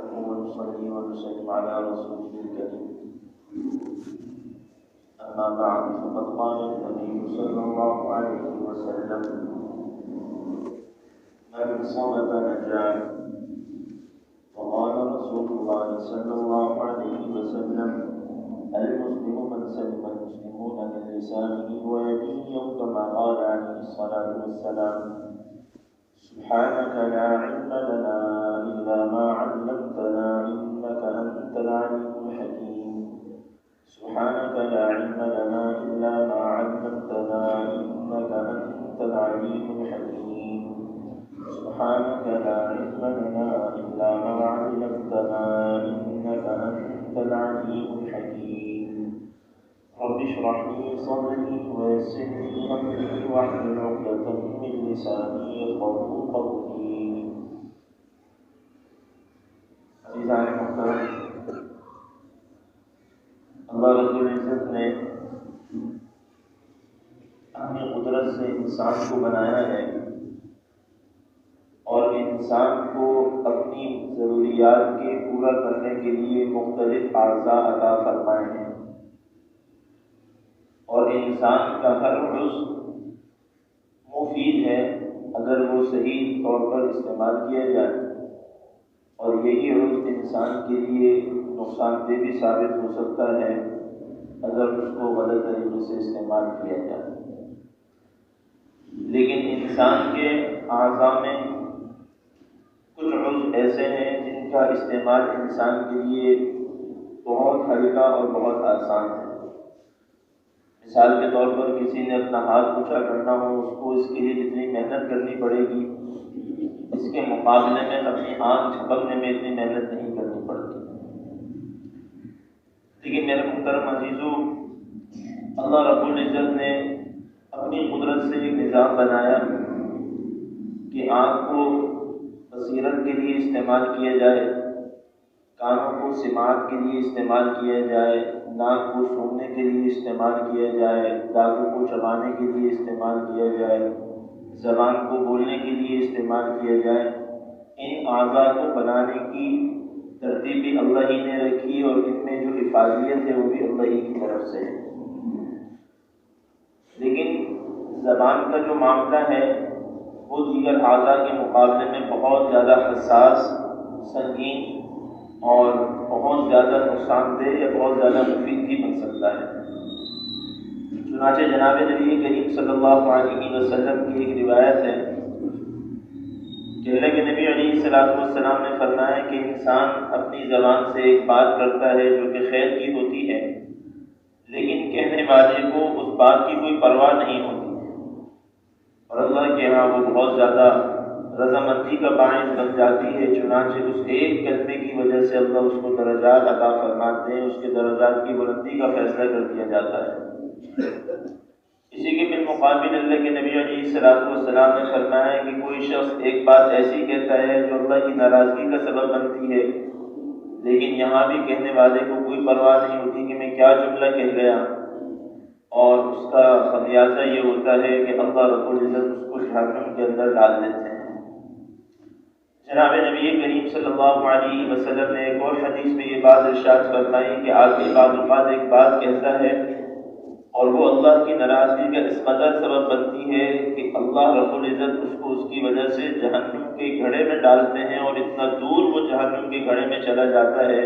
نحمده ونصلي ونسلم على رسوله الكريم. أما بعد فقد قال النبي صلى الله عليه وسلم: من صمت نجا. وقال رسول الله صلى الله عليه وسلم: المسلم من سلم المسلمون من لسانه ويده، كما قال عليه الصلاة والسلام: سبحانك لا علم لنا إلا ما علمتنا إنك أنت العليم الحكيم. سبحانك لا علم لنا إلا ما علمتنا إنك أنت العليم الحكيم. سبحانك لا علم لنا إلا ما علمتنا إنك أنت العليم الحكيم. رب اشرح لي صدري ويسر لي أمري واحلل عقدة من لساني يفقهوا قولي. عزیزان محترم، اللہ رب العزت نے اپنی قدرت سے انسان کو بنایا ہے اور انسان کو اپنی ضروریات کے پورا کرنے کے لیے مختلف اعضاء عطا فرمائے ہیں، اور انسان کا ہر عضو مفید ہے اگر وہ صحیح طور پر استعمال کیا جائے، اور یہی عضو انسان کے لیے نقصان دہ بھی ثابت ہو سکتا ہے اگر اس کو غلط طریقے سے استعمال کیا جائے۔ لیکن انسان کے اعضاء میں کچھ عضو ایسے ہیں جن کا استعمال انسان کے لیے بہت ہلکا اور بہت آسان ہے۔ مثال کے طور پر کسی نے اپنا ہاتھ اونچا کرنا ہو، اس کو اس کے لیے جتنی محنت کرنی پڑے گی اس کے مقابلے میں اپنی آنکھ جھپکنے میں اتنی محنت نہیں کرنی پڑتی۔ لیکن میرے محترم عزیزو، اللہ رب العزت نے اپنی قدرت سے ایک نظام بنایا کہ آنکھ کو بصیرت کے لیے استعمال کیا جائے، کانوں کو سماعت کے لیے استعمال کیا جائے، ناک کو سونگھنے کے لیے استعمال کیا جائے، دانتوں کو چبانے کے لیے استعمال کیا جائے، زبان کو بولنے کے لیے استعمال کیا جائے۔ ان اعضاء کو بنانے کی ترتیب بھی اللہ ہی نے رکھی، اور ان میں جو افادیت ہے وہ بھی اللہ ہی کی طرف سے ہے۔ لیکن زبان کا جو معاملہ ہے وہ دیگر اعضاء کے مقابلے میں بہت زیادہ حساس، سنگین اور بہت زیادہ نقصان دہ یا بہت زیادہ مفید بھی بن سکتا ہے۔ چنانچہ جناب نبی کریم صلی اللہ علیہ وسلم کی ایک روایت ہے کہ اللہ کے نبی علیہ السلام نے فرمایا کہ انسان اپنی زبان سے ایک بات کرتا ہے جو کہ خیر کی ہوتی ہے، لیکن کہنے والے کو اس بات کی کوئی پرواہ نہیں ہوتی، اور اللہ کے ہاں وہ بہت زیادہ رضامندی کا باعث بن جاتی ہے۔ چنانچہ اس ایک کلمے کی وجہ سے اللہ اس کو درجات عطا فرماتے ہیں، اس کے درجات کی بلندی کا فیصلہ کر دیا جاتا ہے۔ اسی کے بالمقابل اللہ کے نبی علیہ السلام نے فرمایا کہ کوئی شخص ایک بات ایسی کہتا ہے جو اللہ کی ناراضگی کا سبب بنتی ہے، لیکن یہاں بھی کہنے والے کو کوئی پرواہ نہیں ہوتی کہ میں کیا جملہ کہہ گیا، اور اس کا خمیازہ یہ ہوتا ہے کہ اللہ رب العزت اس کو جہنم کے اندر ڈال دیتے ہیں۔ جناب نبی کریم صلی اللہ علیہ وسلم نے ایک اور حدیث میں یہ بات ارشاد فرمائی کہ آدمی بعض اوقات ایک بات کہتا ہے اور وہ اللہ کی ناراضگی کا اس قدر سبب بنتی ہے کہ اللہ رب العزت اس کو اس کی وجہ سے جہنم کے گھڑے میں ڈالتے ہیں، اور اتنا دور وہ جہنم کے گھڑے میں چلا جاتا ہے۔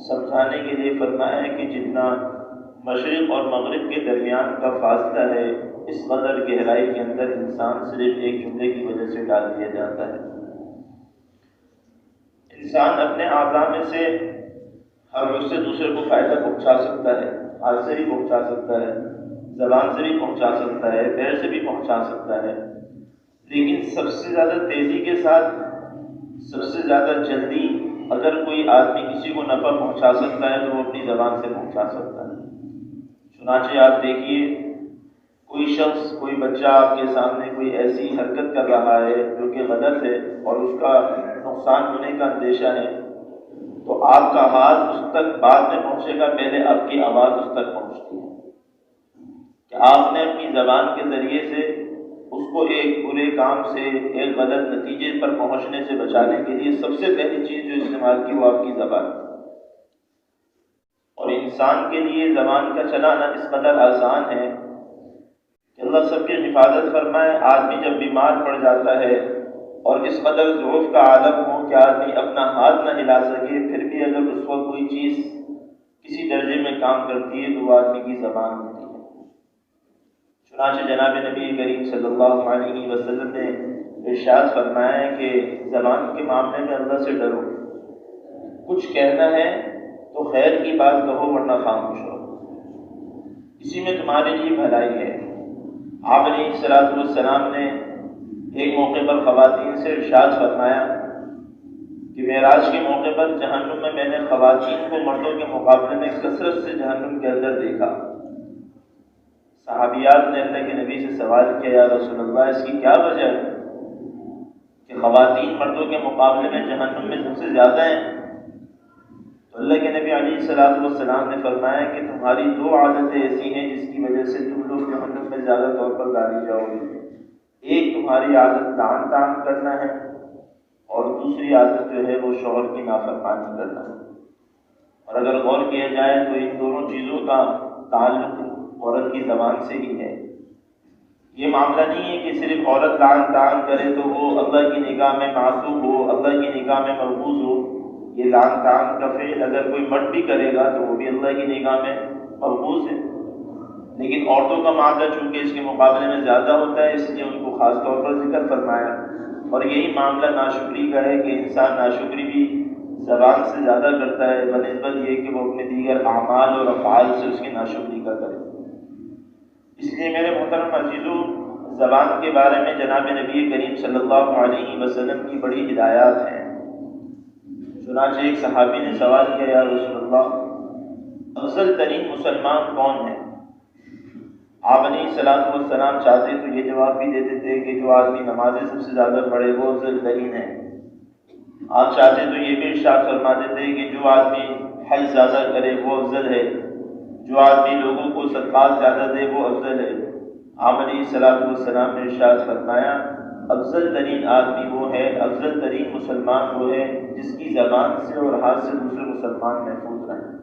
سمجھانے کے لیے فرمایا ہے کہ جتنا مشرق اور مغرب کے درمیان کا فاصلہ ہے، اس قدر گہرائی کے اندر انسان صرف ایک جملے کی وجہ سے ڈال دیا جاتا ہے۔ انسان اپنے اعضاء میں سے ہر روز سے دوسرے کو فائدہ پہنچا سکتا ہے، ہاتھ سے بھی پہنچا سکتا ہے، زبان سے بھی پہنچا سکتا ہے، پیر سے بھی پہنچا سکتا ہے، لیکن سب سے زیادہ تیزی کے ساتھ، سب سے زیادہ جلدی اگر کوئی آدمی کسی کو نفع پہنچا سکتا ہے تو وہ اپنی زبان سے پہنچا سکتا ہے۔ چنانچہ آپ دیکھیے، کوئی شخص، کوئی بچہ آپ کے سامنے کوئی ایسی حرکت کر رہا ہے جو کہ غلط ہے اور اس کا نقصان ہونے کا اندیشہ ہے، تو آپ کا ہاتھ اس تک بعد میں پہنچے گا، پہلے آپ کی آواز اس تک پہنچتی ہے کہ آپ نے اپنی زبان کے ذریعے سے اس کو ایک برے کام سے، ایک غلط نتیجے پر پہنچنے سے بچانے کے لیے سب سے پہلی چیز جو استعمال کی وہ آپ کی زبان، اور انسان کے لیے زبان کا چلانا اس قدر آسان ہے کہ اللہ سب کی حفاظت فرمائے۔ آدمی جب بیمار پڑ جاتا ہے اور اس قدر ضعف کا عالم ہو کہ آدمی اپنا ہاتھ نہ ہلا سکے، پھر بھی اگر اس وقت کوئی چیز کسی درجے میں کام کرتی ہے تو وہ آدمی کی زبان ہوتی ہے۔ چنانچہ جناب نبی کریم صلی اللہ علیہ وسلم نے ارشاد فرمایا ہے کہ زبان کے معاملے میں اللہ سے ڈرو، کچھ کہنا ہے تو خیر کی بات کہو ورنہ خاموش رہو، اسی میں تمہارے لیے بھلائی ہے۔ آپ علیہ الصلوۃ والسلام نے ایک موقع پر خواتین سے ارشاد فرمایا کہ معراج کے موقع پر جہنم میں نے خواتین کو مردوں کے مقابلے میں کثرت سے جہنم کے اندر دیکھا۔ صحابیات نے اللہ کے نبی سے سوال کیا، یا رسول اللہ اس کی کیا وجہ ہے کہ خواتین مردوں کے مقابلے میں جہنم میں سب سے زیادہ ہیں؟ تو اللہ کے نبی علیہ الصلوۃ والسلام نے فرمایا کہ تمہاری دو عادتیں ایسی ہیں جس کی وجہ سے تم لوگ جہنم میں زیادہ طور پر ڈالی جاؤ گے۔ ایک تمہاری عادت لعن طعن کرنا ہے، اور دوسری عادت جو ہے وہ شوہر کی نافرمانی کرنا ہے۔ اور اگر غور کیا جائے تو ان دونوں چیزوں کا تعلق عورت کی زبان سے ہی ہے۔ یہ معاملہ نہیں ہے کہ صرف عورت لعن طعن کرے تو وہ اللہ کی نگاہ میں معصوم ہو، اللہ کی نگاہ میں محفوظ ہو۔ یہ لعن طعن کا فعل اگر کوئی مرد بھی کرے گا تو وہ بھی اللہ کی نگاہ میں محفوظ ہے، لیکن عورتوں کا معاملہ چونکہ اس کے مقابلے میں زیادہ ہوتا ہے اس لیے ان کو خاص طور پر ذکر فرمایا۔ اور یہی معاملہ ناشکری کا ہے کہ انسان ناشکری بھی زبان سے زیادہ کرتا ہے بنسبت یہ کہ وہ اپنے دیگر اعمال اور افعال سے اس کی ناشکری کا کرے۔ اس لیے میرے محترم عزیزو، زبان کے بارے میں جناب نبی کریم صلی اللہ علیہ وسلم کی بڑی ہدایات ہیں۔ چنانچہ ایک صحابی نے سوال کیا، یا رسول اللہ افضل ترین مسلمان کون ہے؟ آپ علیہ الصلوۃ والسلام چاہتے تو یہ جواب بھی دیتے تھے کہ جو آدمی نمازیں سب سے زیادہ پڑھے وہ افضل ترین ہے۔ آپ چاہتے تو یہ بھی ارشاد فرما دیتے کہ جو آدمی حج زیادہ کرے وہ افضل ہے، جو آدمی لوگوں کو صدقات زیادہ دے وہ افضل ہے۔ آپ علیہ الصلوۃ والسلام نے ارشاد فرمایا افضل ترین آدمی وہ ہے، افضل ترین مسلمان وہ ہے جس کی زبان سے اور ہاتھ سے دوسرے مسلمان محفوظ رہیں۔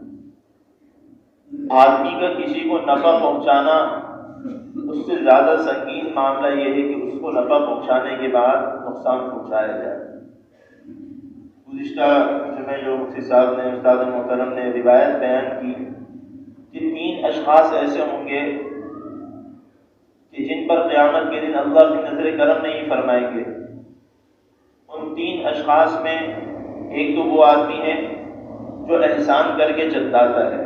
آدمی کا کسی کو نفع پہنچانا اس سے زیادہ سنگین معاملہ یہ ہے کہ اس کو نفع پہنچانے کے بعد نقصان پہنچایا جائے۔ گزشتہ جمعے جو مفتی صاحب نے استاد محترم نے روایت بیان کی کہ 3 اشخاص ایسے ہوں گے کہ جن پر قیامت کے دن اللہ کی نظر کرم نہیں فرمائیں گے۔ ان 3 اشخاص میں ایک تو وہ آدمی ہے جو احسان کر کے چلاتا ہے،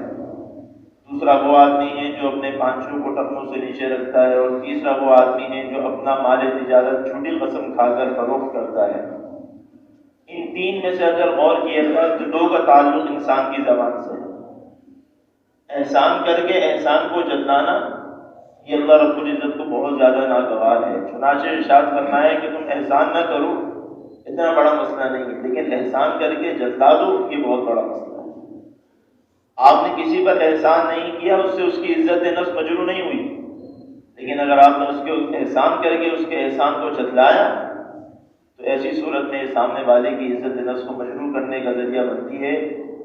دوسرا وہ آدمی ہے جو اپنے پانچوں کو ٹخنوں سے نیچے رکھتا ہے، اور تیسرا وہ آدمی ہے جو اپنا مال تجارت جھوٹی قسم کھا کر فروخت کرتا ہے۔ ان 3 میں سے اگر غور کیا جائے تو 2 کا تعلق انسان کی زبان سے ہے۔ احسان کر کے احسان کو جتلانا یہ اللہ رب العزت کو بہت زیادہ ناگوار ہے۔ چنانچہ ارشاد فرمایا کہ تم احسان نہ کرو اتنا بڑا مسئلہ نہیں ہے، لیکن احسان کر کے جتلا دو یہ بہت بڑا مسئلہ ہے۔ آپ نے کسی پر احسان نہیں کیا، اس سے اس کی عزت نفس مجروح نہیں ہوئی، لیکن اگر آپ نے اس کے احسان کر کے اس کے احسان کو جتلایا تو ایسی صورت میں سامنے والے کی عزت نفس کو مجروح کرنے کا ذریعہ بنتی ہے،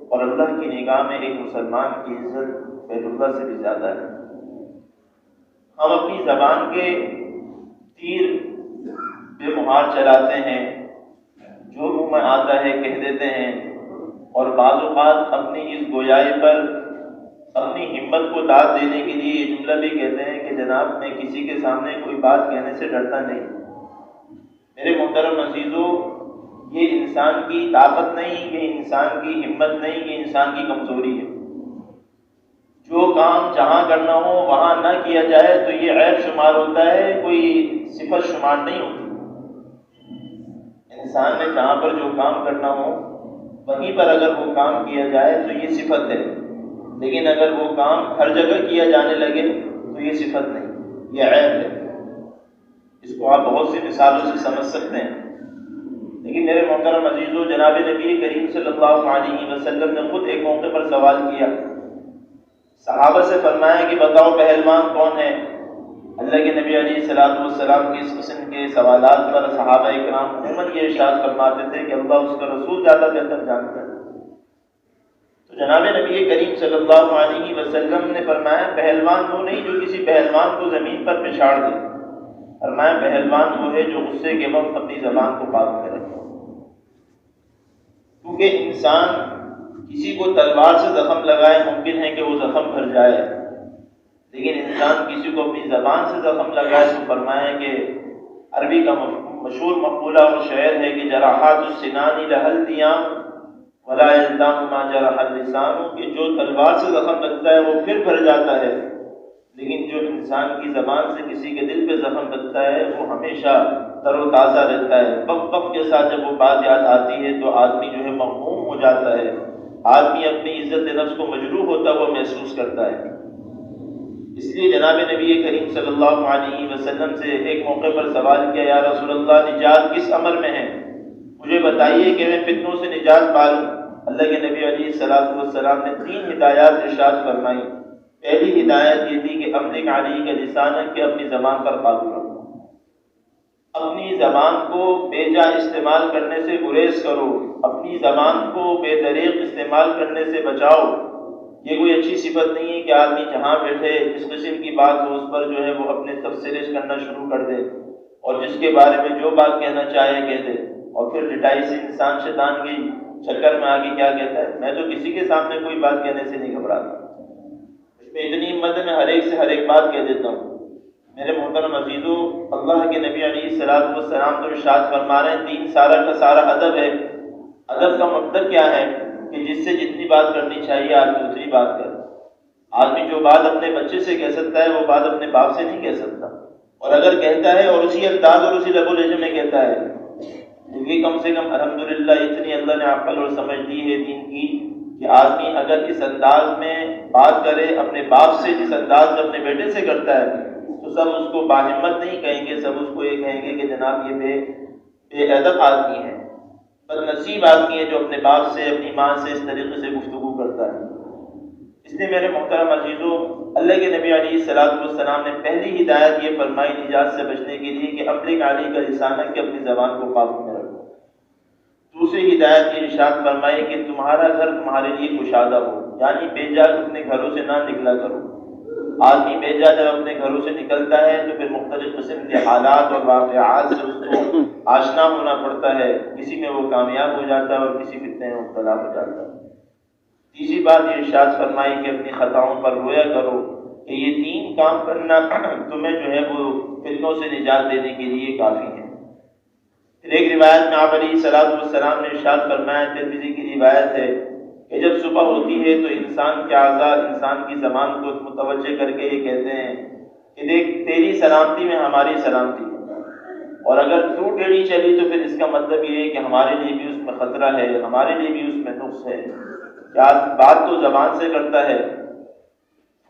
اور اللہ کی نگاہ میں ایک مسلمان کی عزت بیت اللہ سے بھی زیادہ ہے۔ ہم اپنی زبان کے تیر بے مہار چلاتے ہیں، جو منہ میں آتا ہے کہہ دیتے ہیں، اور بعض اوقات اپنی اس گویائی پر اپنی ہمت کو داد دینے کے لیے یہ جملہ بھی کہتے ہیں کہ جناب میں کسی کے سامنے کوئی بات کہنے سے ڈرتا نہیں۔ میرے محترم عزیزو، یہ انسان کی طاقت نہیں، یہ انسان کی ہمت نہیں، یہ انسان کی کمزوری ہے۔ جو کام جہاں کرنا ہو وہاں نہ کیا جائے تو یہ عیب شمار ہوتا ہے، کوئی صفت شمار نہیں ہوتی۔ انسان نے جہاں پر جو کام کرنا ہو وہیں پر اگر وہ کام کیا جائے تو یہ صفت ہے، لیکن اگر وہ کام ہر جگہ کیا جانے لگے تو یہ صفت نہیں، یہ عیب ہے۔ اس کو آپ بہت سی مثالوں سے سمجھ سکتے ہیں۔ لیکن میرے محترم عزیزو، جناب نبی کریم صلی اللہ علیہ وسلم نے خود ایک موقع پر سوال کیا، صحابہ سے فرمایا کہ بتاؤ پہلوان کون ہے؟ اللہ کے نبی علیہ الصلوۃ والسلام کے اس قسم کے سوالات پر صحابہ کرام عموماً یہ ارشاد فرماتے تھے کہ اللہ اس کا رسول زیادہ بہتر جانتا ہے۔ تو جناب نبی کریم صلی اللہ علیہ وسلم نے فرمایا پہلوان وہ نہیں جو کسی پہلوان کو زمین پر پچھاڑ دے، فرمایا پہلوان وہ ہے جو غصے کے وقت اپنی زبان کو پاک کرے۔ کیونکہ انسان کسی کو تلوار سے زخم لگائے ممکن ہے کہ وہ زخم بھر جائے، لیکن انسان کسی کو اپنی زبان سے زخم لگائے تو فرمایا کہ عربی کا مشہور مقولہ اور شعر ہے کہ جراحات السنان لها التیام ولا یلتام ما جرح اللسان، کہ جو تلوار سے زخم لگتا ہے وہ پھر بھر جاتا ہے، لیکن جو انسان کی زبان سے کسی کے دل پہ زخم لگتا ہے وہ ہمیشہ تر و تازہ رہتا ہے۔ وقت وقت کے ساتھ جب وہ بات یاد آتی ہے تو آدمی جو ہے مغموم ہو جاتا ہے، آدمی اپنی عزت نفس کو مجروح ہوتا ہوا محسوس کرتا ہے۔ اس لیے جناب نبی کریم صلی اللہ علیہ وسلم سے ایک موقع پر سوال کیا، یا رسول اللہ نجات کس امر میں ہے، مجھے بتائیے کہ میں فتنوں سے نجات پالوں۔ اللہ کے نبی علیہ الصلوۃ والسلام نے 3 ہدایات ارشاد فرمائی۔ پہلی ہدایت یہ تھی کہ املک علیک لسانک، کہ اپنی زبان پر قابو رکھو، اپنی زبان کو بے جا استعمال کرنے سے گریز کرو، اپنی زبان کو بے دریغ استعمال کرنے سے بچاؤ۔ یہ کوئی اچھی صفت نہیں ہے کہ آدمی جہاں بیٹھے جس قسم کی بات ہو اس پر جو ہے وہ اپنے تبصرے کرنا شروع کر دے اور جس کے بارے میں جو بات کہنا چاہے کہہ دے، اور پھر لٹائی سے انسان شیطان کی چکر میں آگے کیا کہتا ہے، میں تو کسی کے سامنے کوئی بات کہنے سے نہیں گھبراتا، اس میں اتنی ہمت ہے میں ہر ایک سے ہر ایک بات کہہ دیتا ہوں۔ میرے محترم عزیزو، اللہ کے نبی علیہ الصلوۃ والسلام تو ارشاد فرما رہے ہیں دین سارا کا سارا ادب ہے۔ ادب کا مطلب کیا ہے کہ جس سے جتنی بات کرنی چاہیے آدمی اتنی بات کرے۔ آدمی جو بات اپنے بچے سے کہہ سکتا ہے وہ بات اپنے باپ سے نہیں کہہ سکتا، اور اگر کہتا ہے اور اسی انداز اور اسی لب و لہجے میں کہتا ہے، کیونکہ کم سے کم الحمدللہ اتنی اللہ نے عقل اور سمجھ دی ہے دین کی کہ آدمی اگر اس انداز میں بات کرے اپنے باپ سے جس انداز میں اپنے بیٹے سے کرتا ہے تو سب اس کو باہمت نہیں کہیں گے، سب اس کو یہ کہیں گے کہ جناب یہ بے ادب آدمی ہے، بد نصیب آدمی ہے جو اپنے باپ سے اپنی ماں سے اس طریقے سے گفتگو کرتا ہے۔ اس لیے میرے محترم عزیزو، اللہ کے نبی علیہ الصلوۃ والسلام نے پہلی ہدایت یہ فرمائی نجات سے بچنے کے لیے کہ املک علیک لسانک، کہ اپنی زبان کو قابو میں رکھو۔ دوسری ہدایت یہ ارشاد فرمائی کہ تمہارا گھر تمہارے لیے کشادہ ہو، یعنی بے جا اپنے گھروں سے نہ نکلا کرو۔ آدمی بے جا جب اپنے گھروں سے نکلتا ہے تو پھر مختلف قسم کے حالات اور واقعات سے اس کو آشنا ہونا پڑتا ہے، کسی میں وہ کامیاب ہو جاتا ہے اور کسی فتنے میں مبتلا ہو جاتا ہے۔ تیسری بات یہ ارشاد فرمائی کہ اپنی خطاؤں پر رویا کرو، کہ یہ 3 کام کرنا تمہیں جو ہے وہ فتنوں سے نجات دینے کے لیے کافی ہے۔ پھر ایک روایت میں آپ علیہ الصلوۃ والسلام نے ارشاد فرمایا، ترمذی کی روایت ہے کہ جب صبح ہوتی ہے تو انسان کے اعضاء انسان کی زبان کو متوجہ کر کے یہ کہتے ہیں کہ دیکھ تیری سلامتی میں ہماری سلامتی ہے، اور اگر تو ٹیڑھی چلی تو پھر اس کا مطلب یہ ہے کہ ہمارے لیے بھی اس میں خطرہ ہے، ہمارے لیے بھی اس میں نقص ہے۔ بات تو زبان سے کرتا ہے،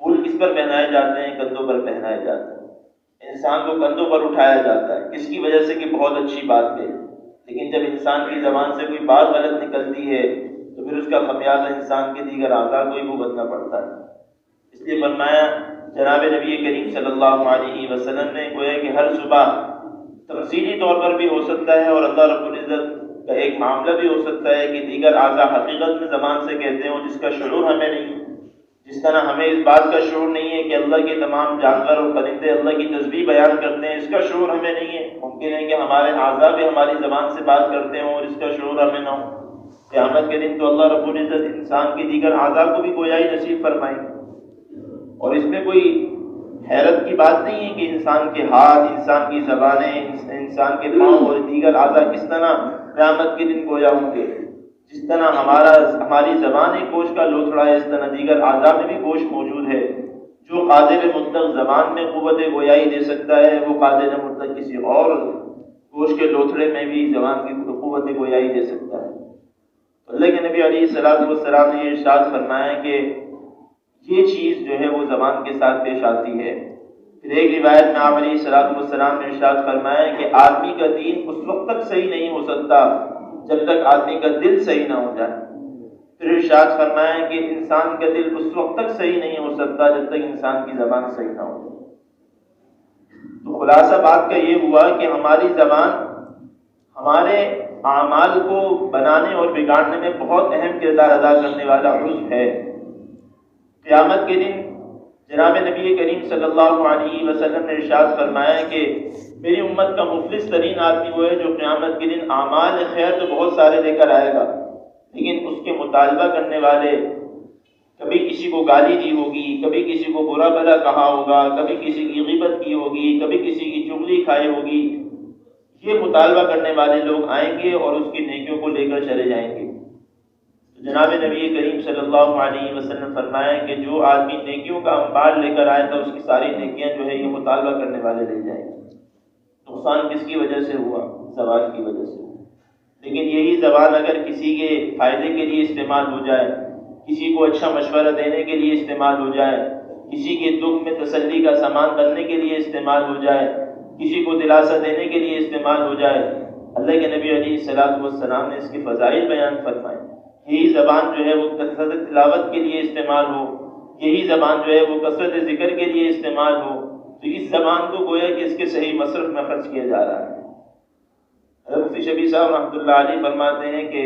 پھول کس پر پہنائے جاتے ہیں؟ کندھوں پر پہنائے جاتے ہیں، انسان کو کندھوں پر اٹھایا جاتا ہے، کس کی وجہ سے کہ بہت اچھی بات ہے، لیکن جب انسان کی زبان سے کوئی بات غلط نکلتی ہے تو پھر اس کا خمیازہ انسان کے دیگر اعضاء کو ہی بھگتنا پڑتا ہے۔ اس لیے فرمایا جناب نبی کریم صلی اللہ علیہ وسلم نے گویا کہ ہر صبح تفصیلی طور پر بھی ہو سکتا ہے اور اللہ رب العزت کا ایک معاملہ بھی ہو سکتا ہے کہ دیگر اعضاء حقیقت میں زبان سے کہتے ہیں جس کا شعور ہمیں نہیں، جس طرح ہمیں اس بات کا شعور نہیں ہے کہ اللہ کے تمام جانور اور پرندے اللہ کی تسبیح بیان کرتے ہیں، اس کا شعور ہمیں نہیں ہے۔ ممکن ہے کہ ہمارے اعضاء بھی ہماری زبان سے بات کرتے ہوں اور اس کا شعور ہمیں نہ ہو۔ قیامت کے دن تو اللہ رب العزت انسان کی دیگر اعضاء کو بھی گویائی نصیب فرمائیں گے، اور اس میں کوئی حیرت کی بات نہیں ہے کہ انسان کے ہاتھ، انسان کی زبانیں، انسان کے پاؤں اور دیگر اعضاء کس طرح قیامت کے دن گویا ہوں گے۔ جس طرح ہماری زبان ایک گوشت کا لوتھڑا ہے، اس طرح دیگر اعضاء میں بھی گوشت موجود ہے۔ جو قادر مطلق زبان میں قوت گویائی دے سکتا ہے وہ قادر مطلق کسی اور گوشت کے لوتھڑے میں بھی زبان کی قوت گویائی دے سکتا ہے۔ اللہ کے نبی علیہ الصلوۃ والسلام نے یہ ارشاد فرمایا کہ یہ چیز جو ہے وہ زبان کے ساتھ پیش آتی ہے۔ پھر ایک روایت میں آپ علیہ الصلوۃ والسلام نے ارشاد فرمایا کہ آدمی کا دین اس وقت تک صحیح نہیں ہو سکتا جب تک آدمی کا دل صحیح نہ ہو جائے۔ پھر ارشاد فرمایا کہ انسان کا دل اس وقت تک صحیح نہیں ہو سکتا جب تک انسان کی زبان صحیح نہ ہو۔ تو خلاصہ بات کا یہ ہوا کہ ہماری زبان ہمارے اعمال کو بنانے اور بگاڑنے میں بہت اہم کردار ادا کرنے والا عضو ہے۔ قیامت کے دن جناب نبی کریم صلی اللہ علیہ وسلم نے ارشاد فرمایا کہ میری امت کا مفلس ترین آدمی وہ ہے جو قیامت کے دن اعمال خیر تو بہت سارے لے کر آئے گا، لیکن اس کے مطالبہ کرنے والے کبھی کسی کو گالی دی ہوگی، کبھی کسی کو برا بھلا کہا ہوگا، کبھی کسی کی غیبت کی ہوگی، کبھی کسی کی چغلی کھائی ہوگی، یہ مطالبہ کرنے والے لوگ آئیں گے اور اس کی نیکیوں کو لے کر چلے جائیں گے۔ تو جناب نبی کریم صلی اللہ علیہ وسلم فرمایا کہ جو آدمی نیکیوں کا انبار لے کر آئے تو اس کی ساری نیکیاں جو ہے یہ مطالبہ کرنے والے لے جائیں گے۔ نقصان کس کی وجہ سے ہوا؟ زبان کی وجہ سے۔ لیکن یہی زبان اگر کسی کے فائدے کے لیے استعمال ہو جائے، کسی کو اچھا مشورہ دینے کے لیے استعمال ہو جائے، کسی کے دکھ میں تسلی کا سامان بننے کے لیے استعمال ہو جائے، کسی کو دلاسا دینے کے لیے استعمال ہو جائے، اللہ کے نبی علیہ الصلوۃ والسلام نے اس کے فضائل بیان فرمائے۔ یہی زبان جو ہے وہ کثرت تلاوت کے لیے استعمال ہو، یہی زبان جو ہے وہ کثرت ذکر کے لیے استعمال ہو، تو اس زبان کو گویا کہ اس کے صحیح مصرف میں خرچ کیا جا رہا ہے۔ حضرت مفتی شفیع صاحب رحمۃ اللہ علیہ فرماتے ہیں کہ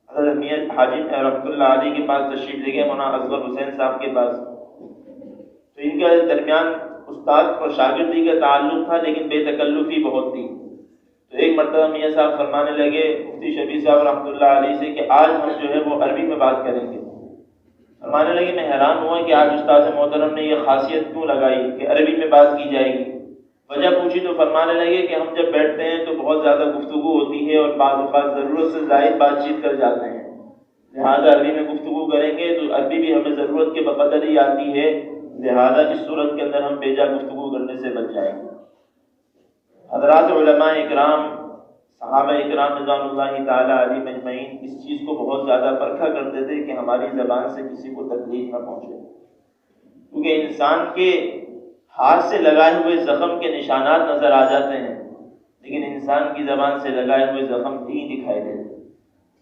حضرت میاں حاجی رحمۃ اللہ علیہ کے پاس تشریف لے گئے مولانا اصغر حسین صاحب کے پاس، تو ان کے درمیان استاد اور شاگردی کا تعلق تھا لیکن بے تکلفی بہت تھی۔ تو ایک مرتبہ میاں صاحب فرمانے لگے مفتی شفیع صاحب رحمۃ اللہ علیہ سے کہ آج ہم جو ہے وہ عربی میں بات کریں گے۔ فرمانے لگے میں حیران ہوا کہ آج استاد محترم نے یہ خاصیت کیوں لگائی کہ عربی میں بات کی جائے گی۔ وجہ پوچھی تو فرمانے لگے کہ ہم جب بیٹھتے ہیں تو بہت زیادہ گفتگو ہوتی ہے اور بعض اوقات ضرورت سے زائد بات چیت کر جاتے ہیں، لہٰذا عربی میں گفتگو کریں گے تو عربی بھی ہمیں ضرورت کے بقدر ہی آتی ہے، لہٰذا اس صورت کے اندر ہم بیجا گفتگو کرنے سے بچ جائیں گے۔ حضرات علماء اکرام، صحابہ اکرام رضوان اللہ تعالیٰ علیہم اجمعین اس چیز کو بہت زیادہ پرکھا کرتے تھے کہ ہماری زبان سے کسی کو تکلیف نہ پہنچے، کیونکہ انسان کے ہاتھ سے لگائے ہوئے زخم کے نشانات نظر آ جاتے ہیں، لیکن انسان کی زبان سے لگائے ہوئے زخم نہیں دکھائی دیتے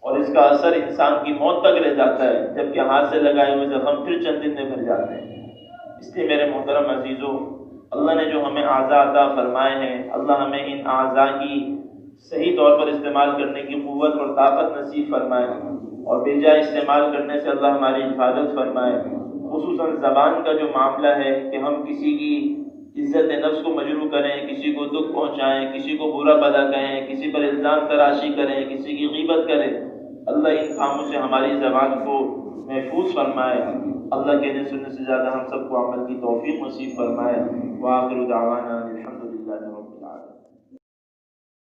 اور اس کا اثر انسان کی موت تک رہ جاتا ہے، جبکہ ہاتھ سے لگائے ہوئے زخم پھر چند دن میں بھر جاتے ہیں۔ اس لیے میرے محترم عزیزو، اللہ نے جو ہمیں اعضاء عطا فرمائے ہیں، اللہ ہمیں ان اعضاء کی صحیح طور پر استعمال کرنے کی قوت اور طاقت نصیب فرمائے اور بے جا استعمال کرنے سے اللہ ہماری حفاظت فرمائے۔ خصوصاً زبان کا جو معاملہ ہے کہ ہم کسی کی عزت نفس کو مجروح کریں، کسی کو دکھ پہنچائیں، کسی کو برا بھلا کہیں، کسی پر الزام تراشی کریں، کسی کی غیبت کریں، اللہ ان کاموں سے ہماری زبان کو محفوظ فرمائے۔ اللہ کہنے سننے سے زیادہ ہم سب کو عمل کی توفیق نصیب فرمائے۔ وآخر دعوانا الحمد